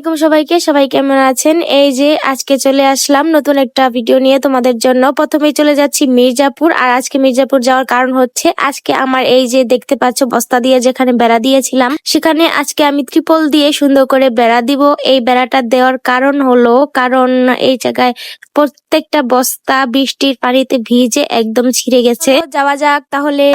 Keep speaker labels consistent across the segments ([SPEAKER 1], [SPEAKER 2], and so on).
[SPEAKER 1] আলাইকুম সবাইকে, সবাই কেমন আছেন? এই যে আজকে চলে আসলাম নতুন একটা ভিডিও নিয়ে তোমাদের জন্য। প্রথমেই চলে যাচ্ছি মির্জাপুর। আর আজকে মির্জাপুর যাওয়ার কারণ হচ্ছে আজকে আমার এই যে দেখতে পাচ্ছ বস্তা দিয়ে যেখানে বেড়া দিয়েছিলাম, সেখানে আজকে আমি ত্রিপল দিয়ে সুন্দর করে বেড়া দিব। এই বেড়াটা দেওয়ার কারণ হলো কারণ এই জায়গায় প্রত্যেকটা বস্তা বৃষ্টির পানিতে ভিজে একদম ছিঁড়ে গেছে। যাওয়া যাক তাহলে।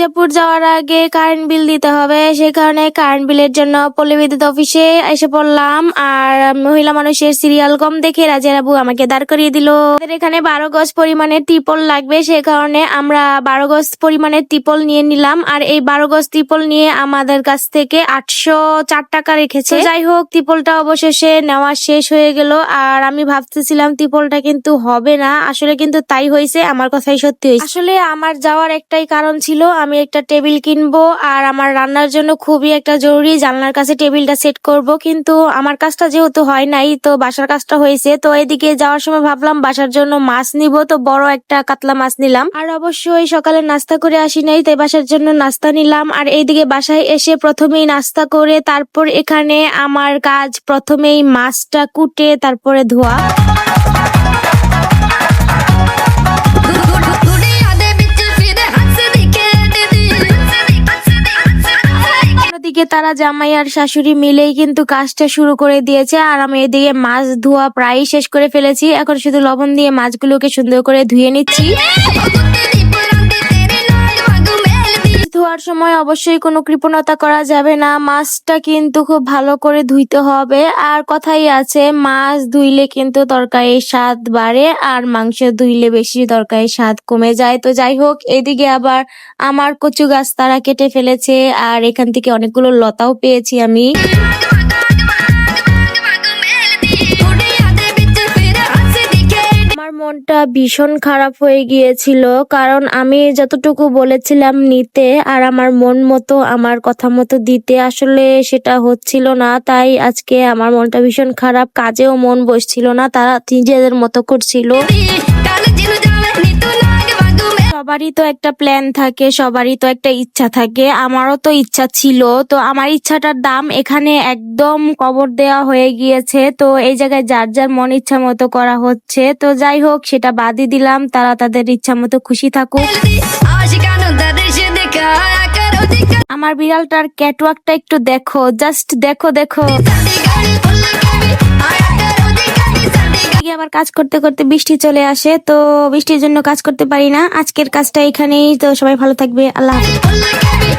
[SPEAKER 1] মির্জাপুর যাওয়ার আগে কারেন্ট বিল দিতে হবে, সেই কারণে কারেন্ট বিলের জন্য পল্লী বিদ্যুৎ অফিসে এসে পড়লাম। আর মহিলা মানুষের সিরিয়াল কম দেখে রাজের আবু আমাকে দাঁড় করিয়ে দিল। এখানে 12 গজ পরিমাণের ত্রিপল লাগবে, সেই কারণে আমরা 12 গজ পরিমাণের ত্রিপল নিয়ে নিলাম। আর এই 12 গজ ত্রিপল নিয়ে আমাদের কাছ থেকে 804 টাকা রেখেছে। যাই হোক, ত্রিপলটা অবশেষে নেওয়া শেষ হয়ে গেল। আর আমি ভাবতেছিলাম ত্রিপলটা কিন্তু হবে না, আসলে কিন্তু তাই হয়েছে, আমার কথাই সত্যি হয়েছে। আসলে আমার যাওয়ার একটাই কারণ ছিল, আমি একটা টেবিল কিনবো আর আমার রান্নার জন্য খুবই একটা জরুরি জানলার কাছে টেবিলটা সেট করব। কিন্তু আমার কাজটা যেহেতু হয় নাই, তো বাসার কাজটা হয়েছে। তো এদিকে যাওয়ার সময় ভাবলাম বাসার জন্য মাছ নিব, তো বড় একটা কাতলা মাছ নিলাম। আর অবশ্যই সকালে নাস্তা করে আসি নাই, তাই বাসার জন্য নাস্তা নিলাম। আর এইদিকে বাসায় এসে প্রথমেই নাস্তা করে তারপর এখানে আমার কাজ, প্রথমেই মাছটা কুটে তারপরে ধোয়া। দিকে তারা জামাই আর শাশুড়ি মিলেই কিন্তু কাজটা শুরু করে দিয়েছে। আর আমি এদিকে মাছ ধোয়া প্রায় শেষ করে ফেলেছি, এখন শুধু লবণ দিয়ে মাছগুলোকে সুন্দর করে ধুয়ে নিচ্ছি। ধোয়ার সময় অবশ্যই কোনো কৃপণতা করা যাবে না, মাছটা কিন্তু খুব ভালো করে ধুইতে হবে। আর কথাই আছে, মাছ ধুইলে কিন্তু তরকারির স্বাদ বাড়ে, আর মাংস ধুইলে বেশি তরকারির স্বাদ কমে যায়। তো যাই হোক, এদিকে আবার আমার কচু গাছ তারা কেটে ফেলেছে, আর এখান থেকে অনেকগুলো লতাও পেয়েছি আমি। মনটা ভীষণ খারাপ হয়ে গিয়েছিল, কারণ আমি যতটুকু বলেছিলাম নিতে আর আমার মন মতো আমার কথা মতো দিতে, আসলে সেটা হচ্ছিল না। তাই আজকে আমার মনটা ভীষণ খারাপ, কাজেও মন বসছিল না, তারা নিজেদের মতো করছিল। সবারই তো একটা প্ল্যান থাকে, সবারই তো একটা ইচ্ছা থাকে, আমারও তো ইচ্ছা ছিল। তো আমার ইচ্ছাটার দাম এখানে একদম কবর দেওয়া হয়ে গিয়েছে। তো এই জায়গায় যার যার মন ইচ্ছা মতো করা হচ্ছে। তো যাই হোক, সেটা বাদই দিলাম, তারা তাদের ইচ্ছা মতো খুশি থাকুক। আমার বিড়ালটার ক্যাটওয়াকটা একটু দেখো, জাস্ট দেখো দেখো। আবার কাজ করতে করতে বৃষ্টি চলে আসে, তো বৃষ্টির জন্য কাজ করতে পারি না। আজকের কাজটা এখানেই, তো সবাই ভালো থাকবে, আল্লাহ হাফেজ।